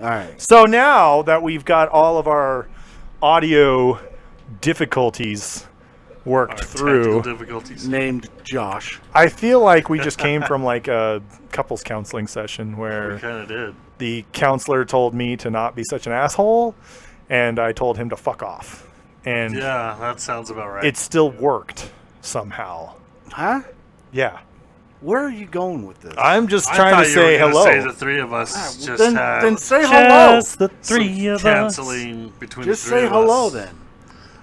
All right. So now that we've got all of our audio difficulties worked through, difficulties. Named Josh. I feel like we just came from like a couples counseling session where We kind of did. the counselor told me to not be such an asshole, and I told him to fuck off. And Yeah, that sounds about right. it still worked somehow. Huh? Yeah. Where are you going with this? I'm just I trying thought to you say were gonna hello. Say the three of us just had then say hello. Just the three of us. canceling between Just the three say of hello us. then.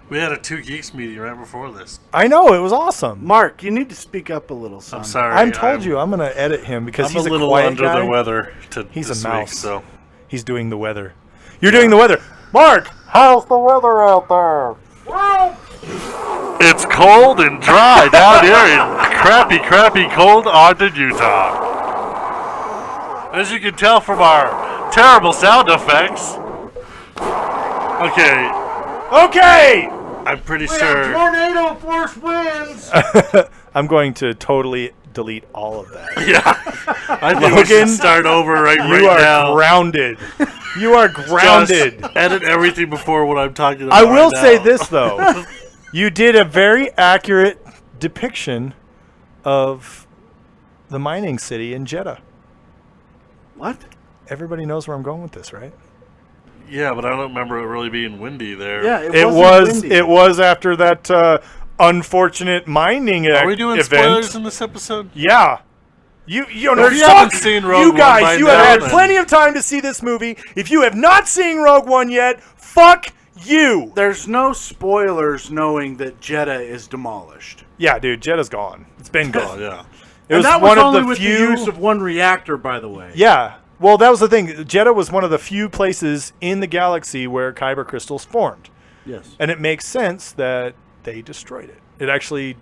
We had a 2 Geeks meeting right before this. I know, it was awesome. Mark, you need to speak up a little, son. I'm sorry. I'm told you, I'm going to edit him because I'm he's a little quiet under guy. the weather He's this a mouse. week, so. He's doing the weather. You're doing the weather. Mark, how's the weather out there? It's cold and dry down here in crappy cold Ogden, Utah. As you can tell from our terrible sound effects. Okay, Okay! I'm pretty sure. Tornado force winds. I'm going to totally delete all of that. Yeah, I think we should Logan, start over right You are now. grounded. You are grounded. Just edit everything before what I'm talking about. I will right say now. this, though. You did a very accurate depiction of the mining city in Jeddah. What? Everybody knows where I'm going with this, right? Yeah, but I don't remember it really being windy there. Yeah, It wasn't windy. was after that unfortunate mining Are we doing event. spoilers in this episode? Yeah. You know, If you haven't seen Rogue you One guys, by you now, have had then- plenty of time to see this movie. If you have not seen Rogue One yet, fuck you. There's no spoilers knowing that Jeddah is demolished. Yeah, dude, Jeddah's gone. It's been Oh, gone. yeah. It and that one was of only the with few. the use of one reactor, by the way. Yeah. Well, that was the thing. Jeddah was one of the few places in the galaxy where kyber crystals formed. Yes. And it makes sense that they destroyed it. It actually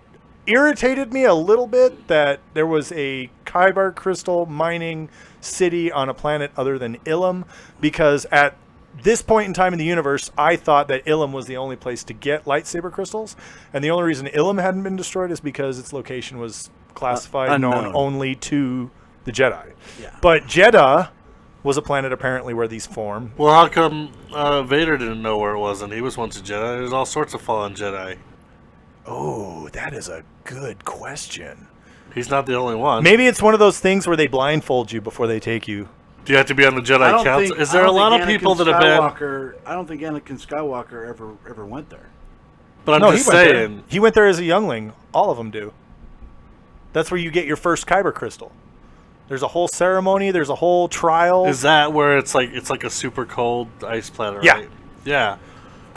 irritated me a little bit that there was a kyber crystal mining city on a planet other than Ilum, because at this point in time in the universe, I thought that Ilum was the only place to get lightsaber crystals. And the only reason Ilum hadn't been destroyed is because its location was classified known unknown. only to the Jedi. Yeah. But Jeddah was a planet apparently where these form. Well, how come Vader didn't know where it was and he was once a Jedi? There's all sorts of fallen Jedi. Oh, that is a good question. He's not the only one. Maybe it's one of those things where they blindfold you before they take you. Do you have to be on the I Jedi don't Council? think- Is I there a don't lot think of people Anakin that have been? Skywalker, I don't think Anakin Skywalker ever went there. But I'm No, just he went saying. there. He went there as a youngling. All of them do. That's where you get your first kyber crystal. There's a whole ceremony. There's a whole trial. Is that where it's like a super cold ice planet? Yeah. Right? Yeah.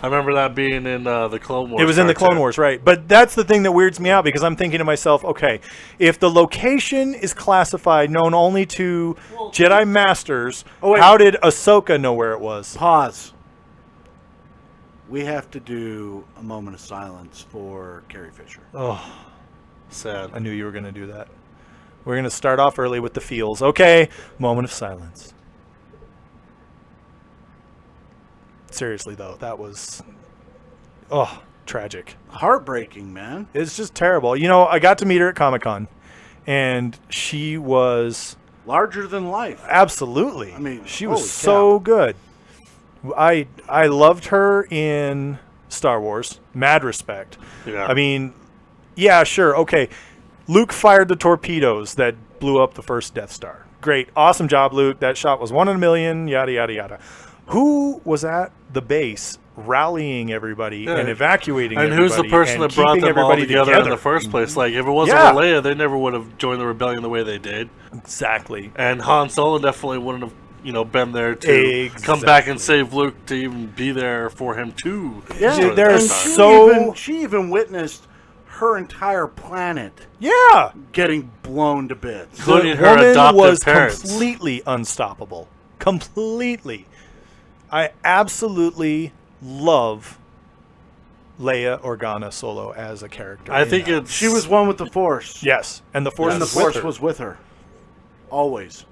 I remember that being in the Clone Wars. It was in the Clone cartoon. Wars, right? But that's the thing that weirds me out, because I'm thinking to myself, okay, if the location is classified known only to Jedi Masters, wait. how did Ahsoka know where it was? Pause. We have to do a moment of silence for Carrie Fisher. Oh, Sad. I knew you were going to do that. We're going to start off early with the feels. Okay, moment of silence. Seriously, though, that was, tragic. Heartbreaking, man. It's just terrible. You know, I got to meet her at Comic-Con, and she was Larger than life. absolutely. I mean, she was holy so good. I loved her in Star Wars. Mad respect. Yeah. I mean, yeah, sure, okay. Luke fired the torpedoes that blew up the first Death Star. Great, awesome job, Luke. That shot was 1 in a million. Yada yada yada. Who was at the base rallying everybody and evacuating And everybody? who's the person and that brought keeping them all everybody together in the first place? Like, if it wasn't Yeah. for Leia, they never would have joined the rebellion the way they did. Exactly. And Han Solo definitely wouldn't have, been there to come back and save Luke, to even be there for him too. Yeah, Dude, there and is she so- she even witnessed her entire planet Yeah. getting blown to bits. Including The her woman adoptive was parents. completely unstoppable. Completely. I absolutely love Leia Organa Solo as a character. I in think that. it's She was one with the Force. Yes, and the Force, and the was with Force her. was with her. Always.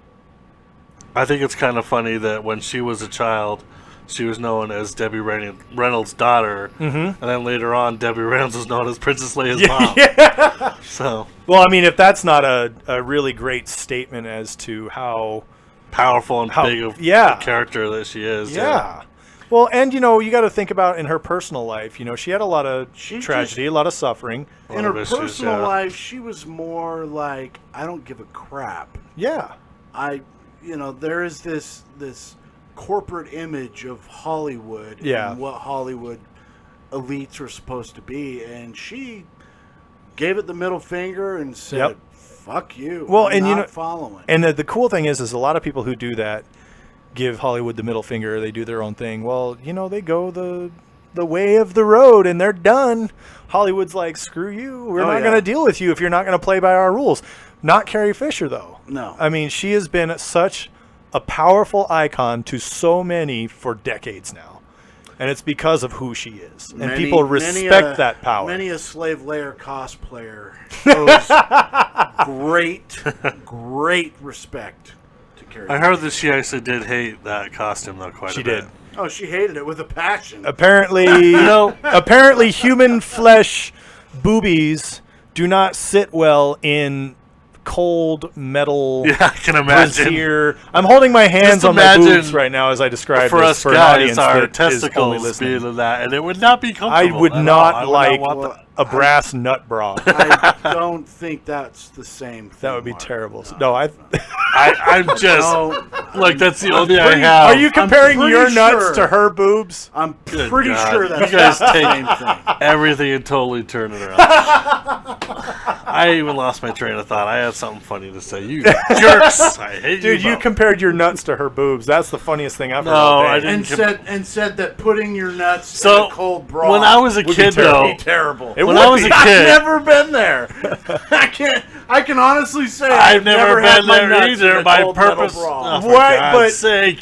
I think it's kind of funny that when she was a child, she was known as Debbie Reynolds' daughter, and then later on, Debbie Reynolds was known as Princess Leia's mom. So Well, I mean, if that's not a really great statement as to how powerful and big of yeah. a character that she is. Yeah. Well, and, you know, you got to think about in her personal life, you know, she had a lot of tragedy, a lot of suffering. In her personal life, she was more like, I don't give a crap. Yeah. You know, there is this corporate image of Hollywood and what Hollywood elites are supposed to be, and she gave it the middle finger and said, fuck you. Well, I'm and not you know, following. And the cool thing is a lot of people who do that give Hollywood the middle finger. They do their own thing. Well, you know, they go the way of the road and they're done. Hollywood's like, screw you. We're not going to deal with you if you're not going to play by our rules. Not Carrie Fisher, though. No. I mean, she has been such a powerful icon to so many for decades now. And it's because of who she is. And people respect that power. Many a slave layer cosplayer owes great respect to Carrie I heard that she actually did hate that costume, though, quite a bit. She did. Oh, she hated it with a passion. Apparently, apparently human flesh boobies do not sit well in cold metal. Yeah, I can imagine. Brassiere. I'm holding my hands on my boobs right now as I describe for this us for guys, an audience our that testicles is only being in that, and it would not be comfortable. I would not like a brass nut bra. I don't think that's the same thing. That would be Mark. terrible. No. I'm just like that's the only I have. Are you comparing your nuts to her boobs? I'm pretty sure that's you guys the take same thing. everything and totally turn it around. I even lost my train of thought. I had something funny to say. You jerks! I hate you. Dude, you both. compared your nuts to her boobs. That's the funniest thing I've heard. No, all day. I didn't. And said that putting your nuts in So a cold bra when I was a kid, though, would be terrible. when I was a kid, I've never been there. I can honestly say I've never had been my there nuts in either. a My cold metal purpose. bra. Oh, for What? God's But- sake.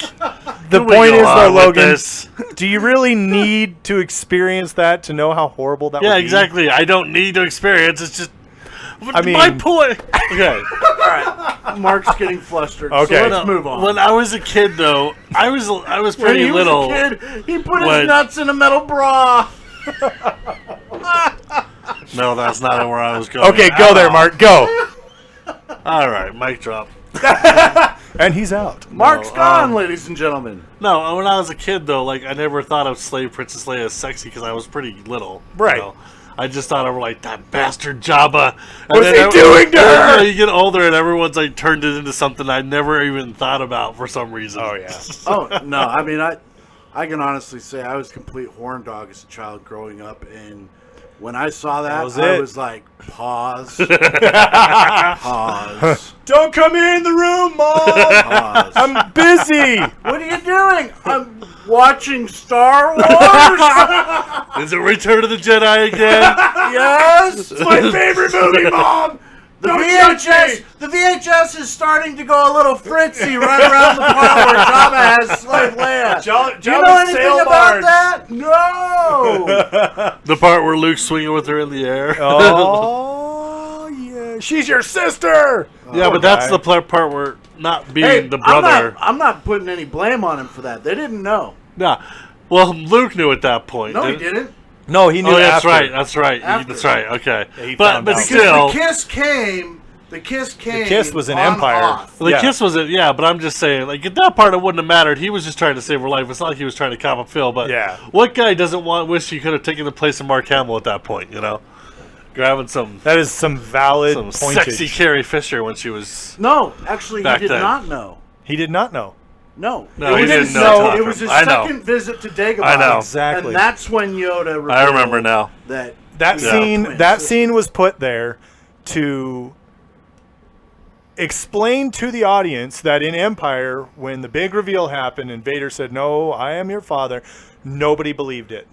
The Can we point go is, though, on with Logan, this? do you really need to experience that to know how horrible that would Yeah, be? exactly. I don't need to experience. It's just. I mean- my point. Okay. All right, Mark's getting flustered. Okay. So let's move on. When I was a kid, though, I was When pretty he little. was a kid, he put when- his nuts in a metal bra. No, that's not where I was going. Okay, go there, Mark. Go. All right, mic drop. And he's out. Mark's gone, ladies and gentlemen. No, when I was a kid, though, like I never thought of Slave Princess Leia as sexy because I was pretty little. Right. You know? I just thought of her like that bastard Jabba. What's he doing to her? You know, you get older and everyone's like turned it into something I never even thought about for some reason. Oh, yeah. Oh no, I mean I can honestly say I was a complete horn dog as a child growing up, and when I saw that, was I it. was like, pause, pause, Don't come in the room, Mom. pause. I'm busy. What are you doing? I'm watching Star Wars. Is it Return of the Jedi again? Yes, it's my favorite movie, Mom. The VHS is starting to go a little fritzy right around the part where Jabba has Slave Leia. Do you know anything about that? No. The part where Luke's swinging with her in the air. Oh, yeah. She's your sister. Yeah, but that's the part where not being the brother. I'm not putting any blame on him for that. They didn't know. Nah. Well, Luke knew at that point. No, he didn't. No, he knew Oh, that's after. right. That's right. After. That's right. Okay. Yeah, he but found out. still, The kiss came. The kiss was an on empire. off. the Yeah. kiss was it. Yeah, but I'm just saying, like at that part, it wouldn't have mattered. He was just trying to save her life. It's not like he was trying to cop a feel. But Yeah. what guy doesn't wish he could have taken the place of Mark Hamill at that point? You know, grabbing some That is some valid pointage. sexy Carrie Fisher when she was. No, actually, Back he did then. not know. He did not know. No, No, It he was didn't his- know. It was his I know. second visit to Dagobah. I know. Exactly. And that's when Yoda revealed I remember now. that That Yeah. scene Twins. that scene was put there to explain to the audience that in Empire, when the big reveal happened and Vader said, "No, I am your father," nobody believed it.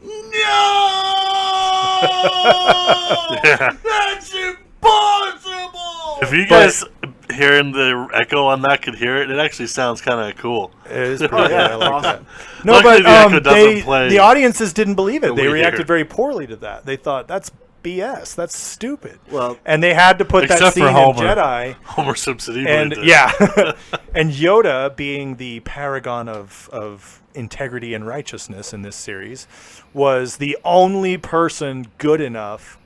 Yeah. That's impossible. If you guys hearing the echo on that could hear it, it actually sounds kind of cool. It is pretty Oh, good. yeah, I like awesome. that. No, Luckily, but the echo doesn't play the audiences didn't believe it. the They way reacted here. very poorly to that. They thought that's BS. That's stupid. Well, And they had to put that Except scene for in Homer. Jedi. Homer Simpson, he And believed it. yeah, and Yoda, being the paragon of integrity and righteousness in this series, was the only person good enough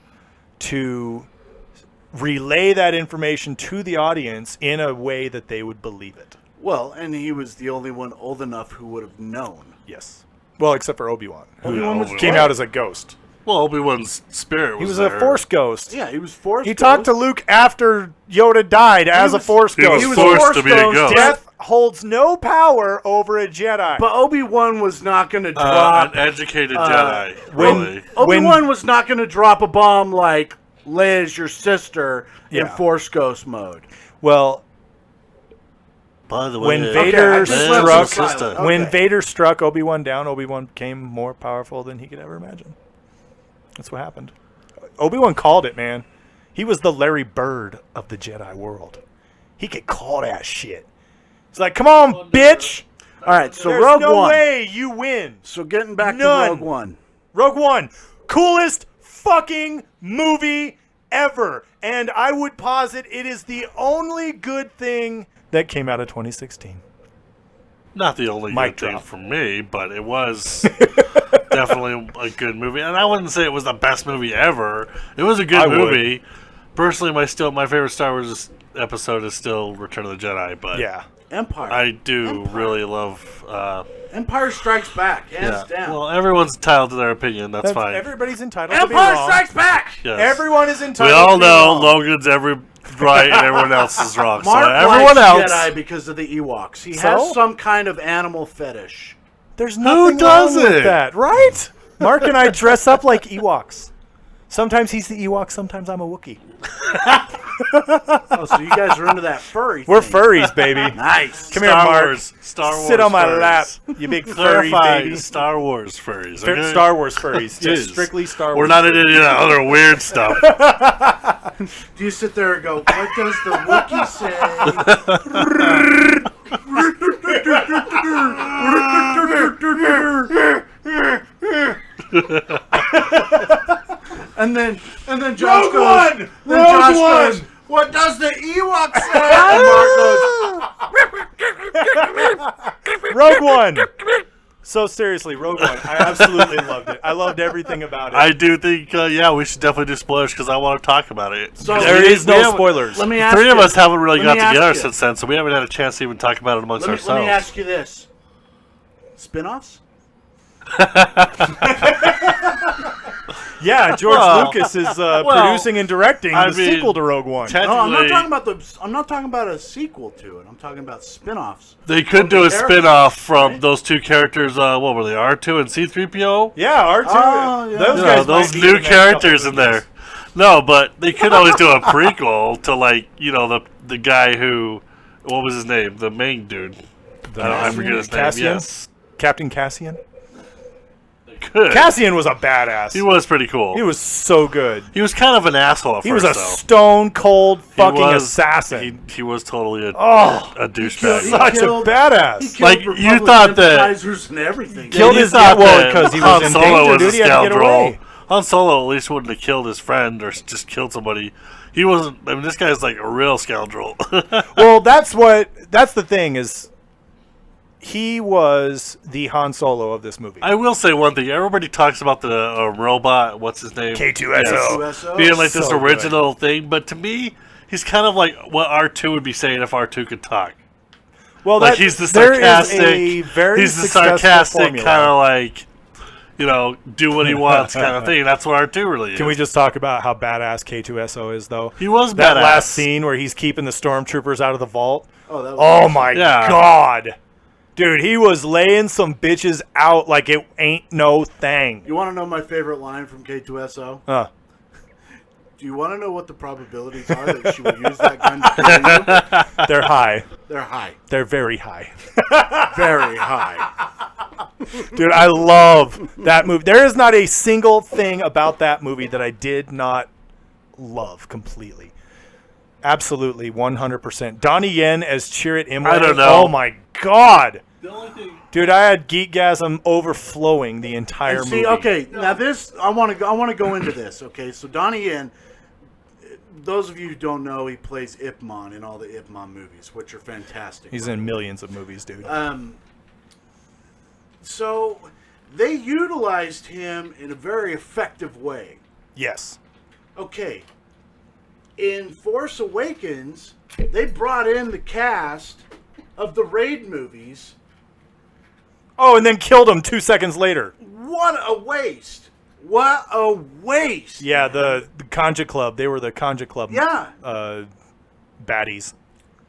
to relay that information to the audience in a way that they would believe it. Well, and he was the only one old enough who would have known. Yes. Well, except for Obi-Wan, who came Obi-Wan. out as a ghost. Well, Obi-Wan's spirit was He was there. a Force ghost. Yeah, he was Force He ghost. talked to Luke after Yoda died as a Force He ghost. was forced to be a ghost. Death holds no power over a Jedi. But Obi-Wan was not going to drop... An educated Jedi. when- Really. Obi-Wan was not going to drop a bomb like Leia's your sister in Yeah. Force Ghost mode. Well, By the way, when Vader I just left struck, some silence. when Okay. Vader struck Obi-Wan down, Obi-Wan became more powerful than he could ever imagine. That's what happened. Obi-Wan called it, man. He was the Larry Bird of the Jedi world. He could call that shit. It's like, come on, bitch. All right, so There's Rogue no One. way you win. So getting back None. to Rogue One. Rogue One, coolest fucking movie ever. And I would posit it is the only good thing that came out of 2016. not the only Mic good thing drop. for me, but it was definitely a good movie. And I wouldn't say it was the best movie ever. It was a good I would. movie. Personally, my favorite Star Wars episode is still Return of the Jedi, but Yeah. Empire. I do Empire. really love. Empire Strikes Back, hands down. Well, everyone's entitled to their opinion. That's fine. Everybody's entitled to be Empire wrong. Strikes Back! Yes. Everyone is We entitled all to be know wrong. Logan's right and everyone else is wrong. Mark so everyone likes else. Jedi because of the Ewoks. He So? has some kind of animal fetish. There's nothing does wrong with it? that, right? Mark and I dress up like Ewoks. Sometimes he's the Ewok, sometimes I'm a Wookiee. Oh, so you guys are into that furry We're thing. furries, baby. Nice. Come here, Mark. Star Wars. Sit on my furries. lap, you big furry Clarify baby. Star Wars furries. Okay? Star Wars furries. Jeez. Just strictly Star Wars. We're not into any of that other weird stuff. Do you sit there and go, what does the Wookiee say? And then Josh Rogue goes, One! then Rogue Josh One! goes, what does the Ewok say? And Mark goes, Rogue One. So seriously, Rogue One. I absolutely loved it. I loved everything about it. I do think, we should definitely do spoilers because I want to talk about it. So there is no spoilers. let me ask Three you, of us haven't really let got me ask together you. since then, so we haven't had a chance to even talk about it amongst Let ourselves. me ask you this. Spin-offs? Yeah, George Well, Lucas is producing and directing I the mean, sequel to Rogue One. No, I'm not Technically, talking about a sequel to it. I'm talking about spin-offs. they could do a characters, spin-off from right? those two characters, what were they, R2 and C-3PO? Yeah, R2. Oh, yeah. Those You guys know, those might be in new the next couple characters in movies. there. No, but they could always do a prequel to, like, the guy who, what was his name? The main dude. I forget his name. Cassian? Yes. Captain Cassian? They could. Cassian was a badass. He was pretty cool. He was so good. He was kind of an asshole at He was first, a though. stone cold fucking was- assassin. He was totally a Oh, douchebag. such killed- a badass. Like, you thought that- advertisers and everything. Killed You his thought well that because he Han was in Solo danger, was dude. a He had to get scoundrel. away. Han Solo at least wouldn't have killed his friend or just killed somebody. He wasn't. I mean, this guy's like a real scoundrel. Well, that's the thing is, he was the Han Solo of this movie. I will say one thing. Everybody talks about the robot. What's his name? K2SO. K2SO. Being like this So good. original thing, but to me, he's kind of like what R2 would be saying if R2 could talk. Well, Like he's the there is sarcastic. a very He's the successful sarcastic formula. kind of like, do what he wants kind of thing. That's what R2 really is. Can we just talk about how badass K2SO is, though? He was that badass. last scene where he's keeping the stormtroopers out of the vault. Oh, that was Oh my Yeah. god, dude, he was laying some bitches out like it ain't no thing. You want to know my favorite line from K2SO? Do you want to know what the probabilities are that she will use that gun to kill you? They're high. They're high. They're very high. Very high. Dude, I love that movie. There is not a single thing about that movie that I did not love completely. Absolutely, 100%. Donnie Yen as Chirrut Imwe. I don't know. Oh my god. Dude, I had geekgasm overflowing the entire And see, movie. okay, now this I want to go into this. Okay, so Donnie Yen, those of you who don't know, he plays Ip Man in all the Ip Man movies, which are fantastic. He's in millions of movies, dude. So they utilized him in a very effective way. Yes. Okay, in Force Awakens, they brought in the cast of the Raid movies. Oh, and then killed him 2 seconds later. What a waste. What a waste. Yeah, the Conja Club. They were the Conja Club baddies.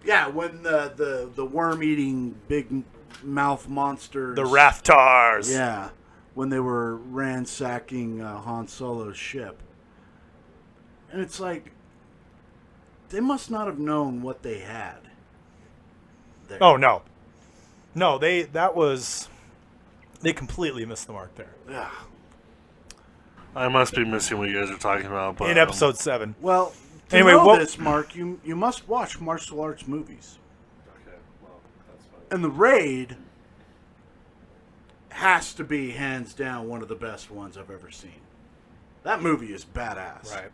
Yeah, when the worm-eating big mouth monsters. The Raftars. Yeah, when they were ransacking Han Solo's ship. And it's like, they must not have known what they had there. Oh, no. No, they completely missed the mark there. Yeah. I must be missing what you guys are talking about. But, In episode 7. Well, to anyway, know this, Mark, you must watch martial arts movies. Okay, well, that's fine. And The Raid has to be, hands down, one of the best ones I've ever seen. That movie is badass. Right.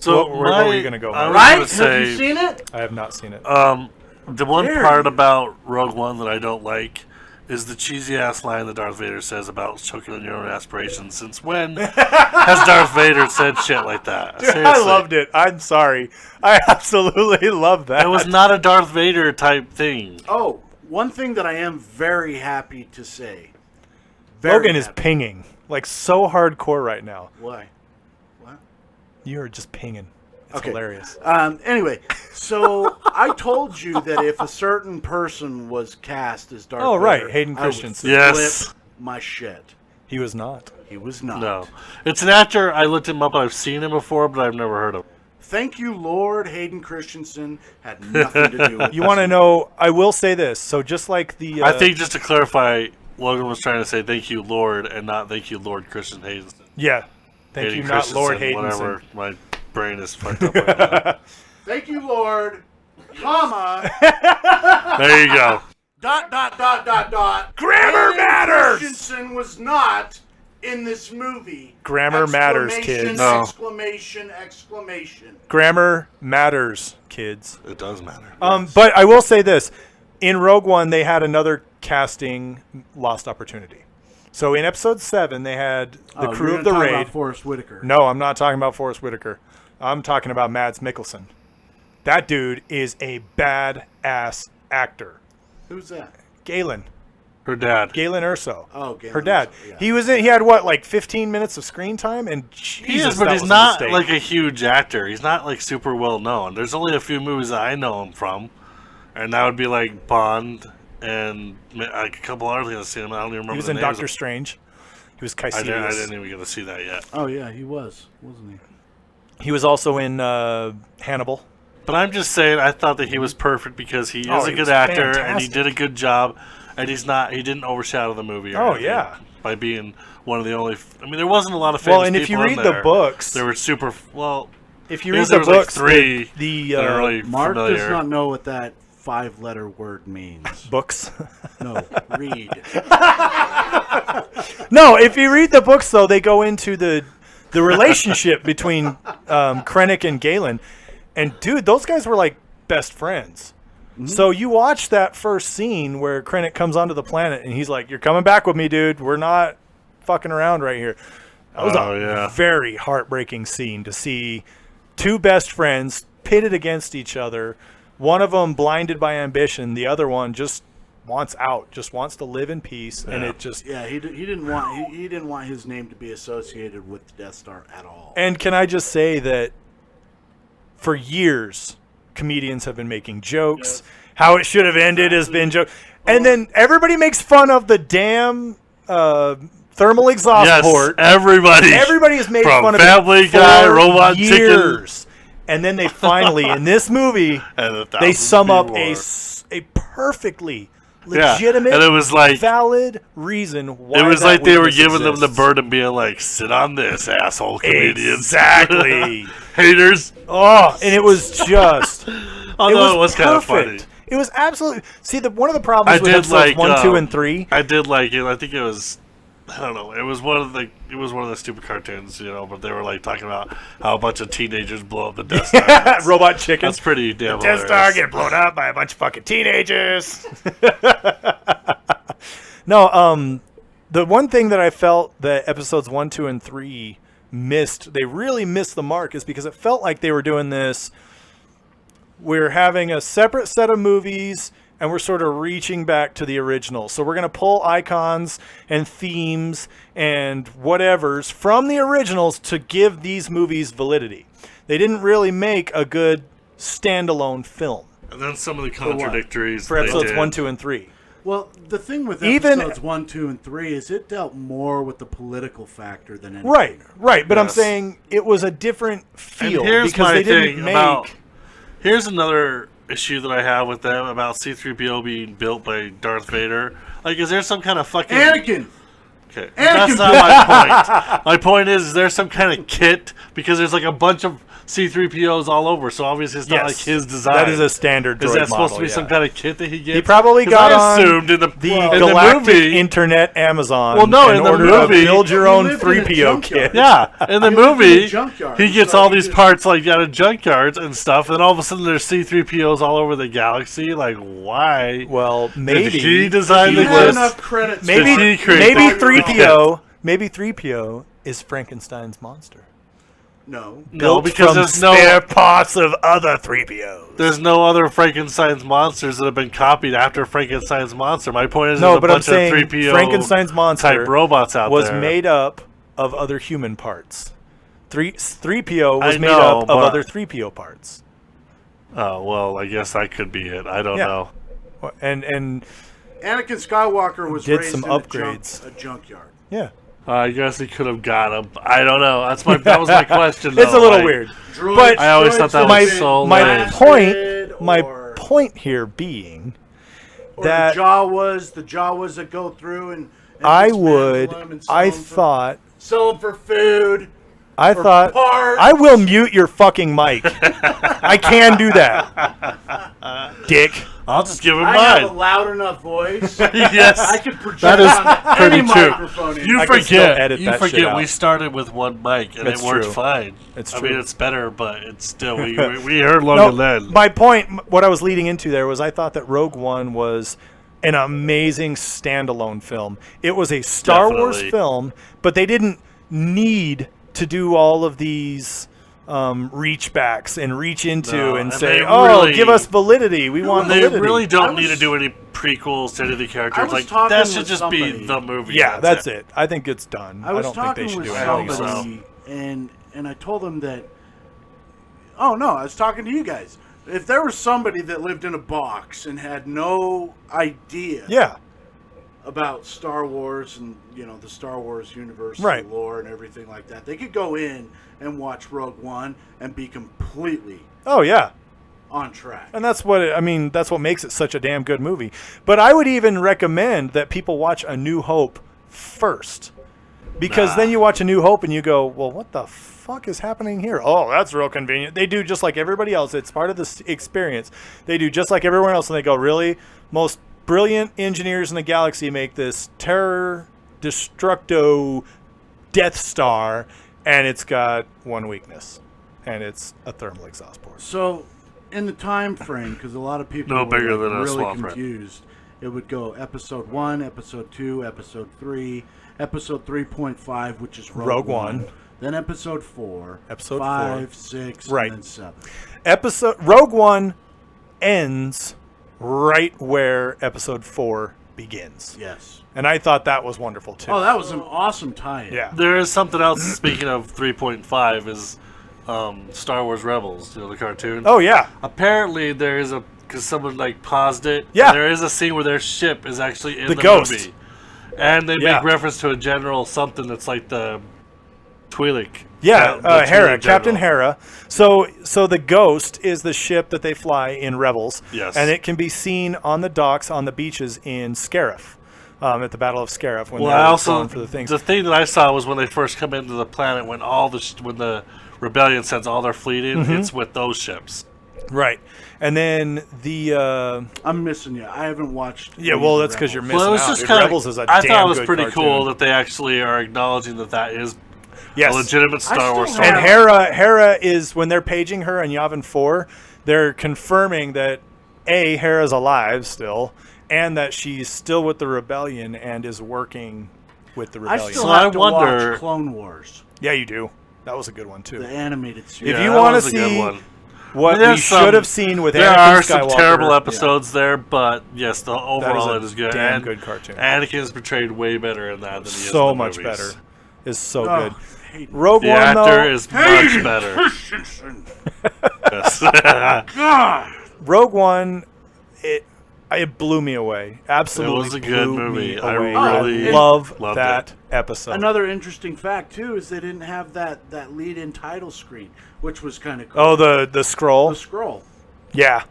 So where were you going to go? Right? Have you seen it? I have not seen it. The one part about Rogue One that I don't like is the cheesy-ass line that Darth Vader says about choking on your own aspirations. Since when has Darth Vader said shit like that? Dude, I loved it. I'm sorry. I absolutely love that. It was not a Darth Vader type thing. Oh, one thing that I am very happy to say. Logan is pinging. Like, so hardcore right now. Why? What? You're just pinging. It's hilarious. Anyway, so I told you that if a certain person was cast as Darth Vader, right, Hayden Christensen. I would Yes. flip my shit. He was not. He was not. No. It's an actor. I looked him up. I've seen him before, but I've never heard of him. Thank you, Lord. Hayden Christensen had nothing to do with You want to know, I will say this. So just like the... I think, just to clarify, Logan was trying to say thank you, Lord, and not thank you, Lord Christian Hayden. Yeah. Thank you, not Lord Hayden. Whatever. My brain is fucked up right now. Thank you, Lord, comma, There you go. ... Grammar matters! Christensen was not in this movie. Grammar matters, kids. No. Exclamation. Grammar matters, kids. It does matter. But I will say this. In Rogue One, they had another casting lost opportunity. So in episode 7, they had the crew of the raid. About Forrest Whitaker. No, I'm not talking about Forrest Whitaker. I'm talking about Mads Mikkelsen. That dude is a badass actor. Who's that? Galen. Her dad. Galen Erso. Oh, Galen her dad. Erso, yeah. He was in. He had what, like 15 minutes of screen time, and Jesus, He is, but that he's was a not mistake. like a huge actor. He's not like super well known. There's only a few movies that I know him from, and that would be like Bond and like a couple other things I've seen him. I don't even remember. He was the in names Doctor of- Strange. He was I Caecilius. didn't even get to see that yet. Oh yeah, he was, wasn't he? He was also in Hannibal. But I'm just saying, I thought that he was perfect because he is Oh, a he good was actor and he fantastic. did a good job, and he's not. He didn't overshadow the movie. Or Oh, anything yeah. by being one of the only. I mean, there wasn't a lot of famous Well, and if you people in read the there. books, There were super well. if you I read guess the there was, like, books, three the that are really Mark familiar. does not know what that 5-letter word means. books. No, read. No, if you read the books, though, they go into the relationship between Krennic and Galen. And, dude, those guys were, like, best friends. Mm-hmm. So you watch that first scene where Krennic comes onto the planet, and he's like, you're coming back with me, dude. We're not fucking around right here. That was a very heartbreaking scene to see two best friends pitted against each other. One of them blinded by ambition. The other one just wants out, just wants to live in peace. And it just... Yeah, he didn't want his name to be associated with the Death Star at all. And can I just say that for years, comedians have been making jokes. Yes. How it should have ended has been jokes. And then everybody makes fun of the damn thermal exhaust port. Everybody has made from fun of Family it Guy, for Robot years. And then they finally, in this movie, they sum up a perfectly legitimate, and it was like valid reason why. It was like they were giving exists. them the burden, being like, "Sit on this, asshole comedians." Exactly. Haters. Oh, and it was just. Although it was kind of funny. It was absolutely. See, one of the problems with episodes 1, 2, and 3. I did like it. I think it was. I don't know. It was one of the stupid cartoons, but they were like talking about how a bunch of teenagers blow up the Death Star. Robot chicken. That's pretty damn. The Death Star get blown up by a bunch of fucking teenagers. No, the one thing that I felt that episodes 1, 2, and 3 missed, they really missed the mark, is because it felt like they were doing this. We're having a separate set of movies. and we're sort of reaching back to the original. So we're going to pull icons and themes and whatevers from the originals to give these movies validity. They didn't really make a good standalone film. And then some of the contradictories for episodes 1, 2, and 3. Well, the thing with episodes 1, 2, and 3 is it dealt more with the political factor than anything. Right. But I'm saying it was a different feel. And here's because my they thing didn't make... about... Here's another issue that I have with them about C-3PO being built by Darth Vader. Like, is there some kind of fucking... Anakin! Okay, that's not my point. My point is there some kind of kit? Because there's like a bunch of C-3POs all over, so obviously it's not like his design. That is a standard droid model. Is that supposed to be yeah. some kind of kit that he gets? He probably got on assumed in the galactic movie, internet Amazon in the order movie, to build your own 3PO kit. Yeah, in the movie, he gets so all these parts like out of junkyards and stuff, and all of a sudden there's C-3POs all over the galaxy. Like, why? Well, maybe did he design the had list? enough credits. Maybe 3PO is Frankenstein's monster. No, Built because from there's spare parts of other 3POs. There's no other Frankenstein's monsters that have been copied after Frankenstein's monster. My point is, no, there's a but I'm bunch saying of 3PO Frankenstein's monster type robots out was there. made up of other human parts. 3PO was I made know, up of other 3PO parts. Oh well, I guess that could be it. I don't know. And Anakin Skywalker was did raised some in upgrades. a junkyard. Yeah. I guess he could have got him. I don't know. That was my question. It's a little weird. But I always thought that was so lame. My point here being that the Jawas that go through and I thought sell them for food. I thought parts. I will mute your fucking mic. I can do that, dick. I'll just give him I mine. have a loud enough voice. Yes, I can project that is on any pretty true. microphone. You I can still edit forget. that shit out. We started with one mic and It's it worked true. fine. It's I true. mean, it's better, but it's still we heard longer than. My point, what I was leading into there was I thought that Rogue One was an amazing standalone film. It was a Star Wars film, but they didn't need to do all of these reach backs and reach into and say, give us validity. We want validity. They really don't need to do any prequels to any of the characters. Like that should just be the movie. Yeah, that's it. I think it's done. I don't think they should do anything else. somebody, and I told them that. Oh no, I was talking to you guys. If there was somebody that lived in a box and had no idea, about Star Wars and the Star Wars universe, and lore and everything like that, they could go in and watch Rogue One and be completely on track. And that's what that's what makes it such a damn good movie. But I would even recommend that people watch A New Hope first, because then you watch A New Hope and you go, well, what the fuck is happening here? Oh, that's real convenient. They do just like everybody else. It's part of the experience. They do just like everyone else, and they go, really? Most brilliant engineers in the galaxy make this Terror Destructo Death Star, and it's got one weakness, and it's a thermal exhaust port. So, in the time frame, because a lot of people bigger than a really swamp confused, it would go Episode 1, Episode 2, Episode 3, Episode 3.5, which is Rogue One. Then Episode 4, Episode 5, 4. 6, Right. and then 7. Rogue One ends right where Episode 4 begins. Yes. And I thought that was wonderful, too. Oh, that was an awesome tie-in. Yeah. There is something else. Speaking of 3.5, is Star Wars Rebels, the cartoon. Oh, yeah. Apparently, there is because someone paused it. Yeah. There is a scene where their ship is actually in the Ghost. movie, and they make reference to a general something that's like the Twi'lek. Yeah, Hera, Twi'lek Captain general. Hera. So the Ghost is the ship that they fly in Rebels. Yes. And it can be seen on the docks, on the beaches in Scarif, at the Battle of Scarif when they're going for the things. The thing that I saw was when they first come into the planet, when when the rebellion sends all their fleet in, it's with those ships. Right. And then the... I'm missing you. I haven't watched... Yeah, well, that's because you're missing Well, it was out. just Dude, kind Rebels is a I damn thought it was good pretty cartoon. cool that they actually are acknowledging that is Yes. a legitimate Star Wars story. And Hera is, when they're paging her in Yavin 4, they're confirming that, A, Hera's alive still, and that she's still with the rebellion and is working with the rebellion. I still have to watch Clone Wars. Yeah, you do. That was a good one, too. The animated series. If you want to a good see... one. what we should have seen with Anakin There are Skywalker. some terrible episodes there, but yes, the overall that it is good. Damn good cartoon. Anakin is portrayed way better in that than he is in So the much movies. better. Is so good. Rogue The One, actor though, is much better. Yes. Rogue One, it blew me away. Absolutely, It was a good blew movie. me I away. really love loved that it. episode. Another interesting fact too is they didn't have that lead-in title screen, which was kind of cool. Oh, the scroll. The scroll. Yeah.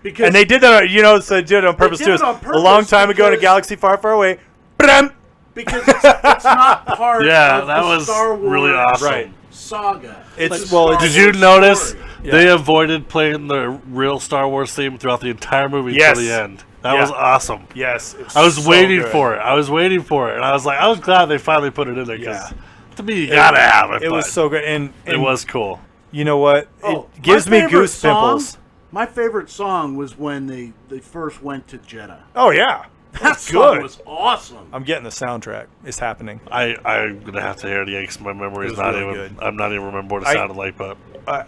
Because And they did that, so they did it on purpose did too. it on A long purpose time ago in a because- galaxy far, far away. Bram! because it's not part Yeah, of that the was Star Wars really awesome. Right. saga. It's- a well, Star Did you Wars notice story. they avoided playing the real Star Wars theme throughout the entire movie Yes. until the end? That Yeah. was awesome. Yes. I was so waiting good. for it. I was waiting for it. And I was glad they finally put it in there because Yeah. to me, you gotta have it. It was but so good. And it was cool. You know what? Oh, It gives my me favorite goose pimples. song- My favorite song was when they first went to Jeddah. Oh, yeah. That song good. was awesome. I'm getting the soundtrack. It's happening. I'm gonna have to hear it again because my memory It is was not really even. good. I'm not even remember what it I- sounded like, but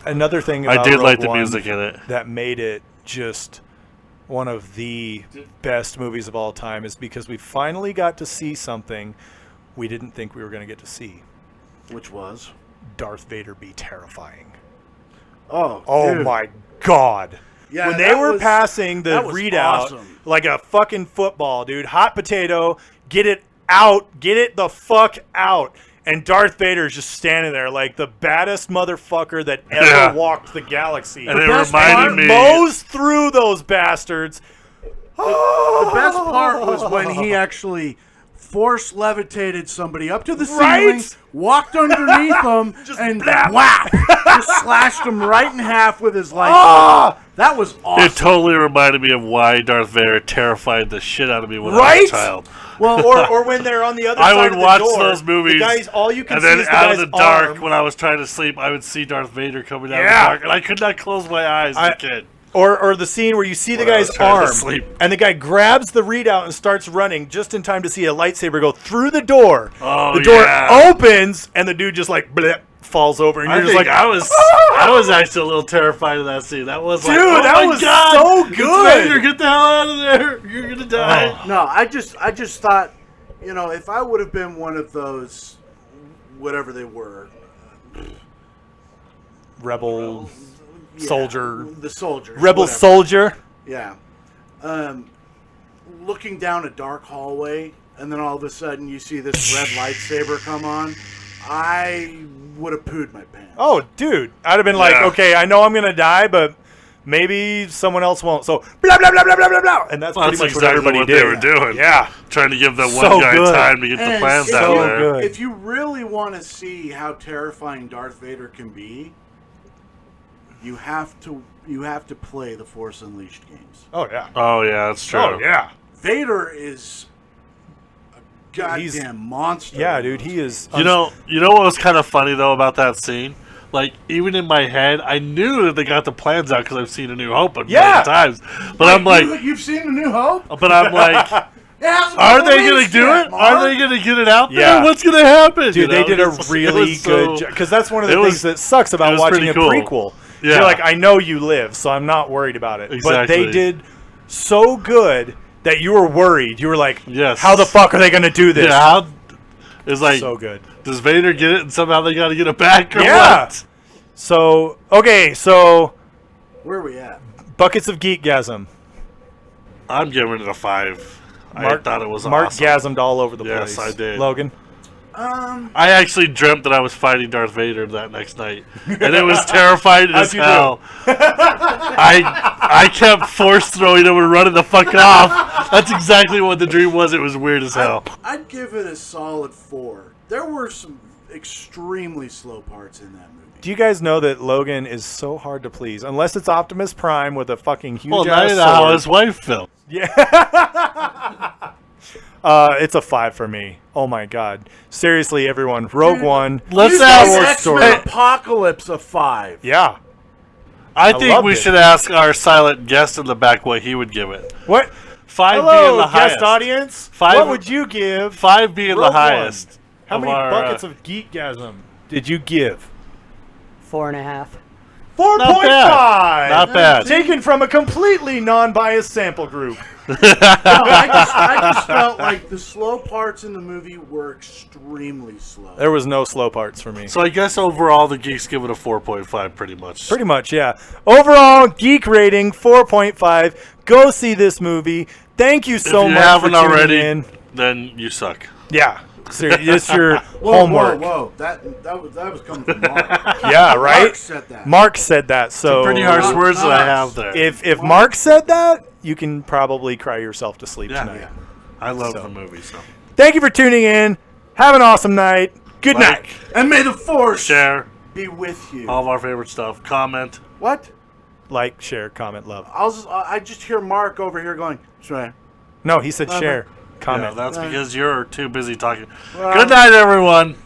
Another thing I about did Rogue like the One music in it. that made it just one of the best movies of all time is because we finally got to see something we didn't think we were going to get to see. Which was? Darth Vader be terrifying. Oh, Oh dude. my God. Yeah, when they that were was- passing the that was readout awesome. like a fucking football, dude. Hot potato, get it out, get it the fuck out. And Darth Vader's just standing there like the baddest motherfucker that ever Yeah. walked the galaxy. And it best reminded part- me. Mows through those bastards. The best part was when he actually force levitated somebody up to the ceiling, Right? walked underneath them, and whap! Just slashed them right in half with his lightsaber. Ah! That was awesome. It totally reminded me of why Darth Vader terrified the shit out of me when I Right? was a child. Well, or when they're on the other I side would of the watch door, those movies, The guys, all you can and see then is the out guy's of the dark, arm. when I was trying to sleep, I would see Darth Vader coming down Yeah. the dark, and I could not close my eyes as a kid. Or the scene where you see the When I guy's was trying to arm, sleep. and the guy grabs the readout and starts running just in time to see a lightsaber go through the door. Oh, the door yeah. opens, and the dude just like blip, falls over, and I you're just think like, I was actually a little terrified of that scene. That was like, Dude, oh that my was God, so it's good. Vader, get the hell out of there! You're gonna die. Oh. No, I just thought, if I would have been one of those, whatever they were, rebel yeah, soldier, the soldiers, rebel whatever. soldier. Yeah. Looking down a dark hallway, and then all of a sudden you see this red lightsaber come on, I would have pooed my pants. Oh, dude, I'd have been like, Yeah. okay, I know I'm gonna die, but maybe someone else won't. So blah blah blah blah blah blah blah, and that's Well, pretty that's much exactly what everybody what did. they were doing. Yeah. Trying to give that So one guy good. time to get the And plans if out so there. good. If you really want to see how terrifying Darth Vader can be, you have to play the Force Unleashed games. Oh yeah. Oh yeah, that's true. Oh yeah. Vader is a goddamn monster. Yeah, in dude, those he games. is. You know what was kind of funny though about that scene? Like even in my head, I knew that they got the plans out because I've seen A New Hope a million Yeah. times. But I'm like, you've seen The New Hope? but I'm like, It hasn't are been they gonna released do yet, it? Mark. Are they gonna get it out there? Yeah. What's gonna happen? Dude, You they know, did a it really was good so- job. Because that's one of the it was- things that sucks it about was watching pretty a cool. prequel. Yeah. You're like, I know you live, so I'm not worried about it. But Exactly. they did so good that you were worried. You were like, Yes. how the fuck are they going to do this? Yeah, how, it's like, So good. does Vader get it and somehow they got to get it back or Yeah. what? So, okay, so Where are we at? buckets of geekgasm. I'm giving it a 5. I thought it was Mark awesome. gasmed all over the Yes, place. I did. Logan? I actually dreamt that I was fighting Darth Vader that next night, and it was terrifying as How'd you hell. I kept force throwing him and running the fuck off. That's exactly what the dream was. It was weird as hell. I'd give it a solid 4. There were some extremely slow parts in that movie. Do you guys know that Logan is so hard to please? Unless it's Optimus Prime with a fucking huge Well, now ass you know how sword. his wife felt. It's a 5 for me. Oh my god. Seriously, everyone. Rogue One. Let's You ask. gave story. X-Men Apocalypse a 5. Yeah. I think loved we it. should ask our silent guest in the back what he would give it. What? 5 being Hello, the guest highest. audience. 5 What would you give? 5 being Rogue the highest. How of many our, buckets of geekgasm did you give? 4.5. 4.5. Not bad. Taken from a completely non-biased sample group. I just felt like the slow parts in the movie were extremely slow. There was no slow parts for me. So I guess overall the geeks give it a 4.5 pretty much. Pretty much, yeah. Overall, geek rating 4.5. Go see this movie. Thank you so much for tuning already, in. Then you suck. Yeah. It's your homework. Whoa. That was coming from Mark. Yeah, right? Mark said that. Mark said that. So Pretty harsh words that I have there. If Mark said that, you can probably cry yourself to sleep tonight. Yeah. I love the movie, so. Thank you for tuning in. Have an awesome night. Good night. And may the force Share. be with you. All of our favorite stuff. Comment. What? Like, share, comment, love. I just hear Mark over here going, sure. No, he said share, Yeah, comment. that's because you're too busy talking. Good night, everyone.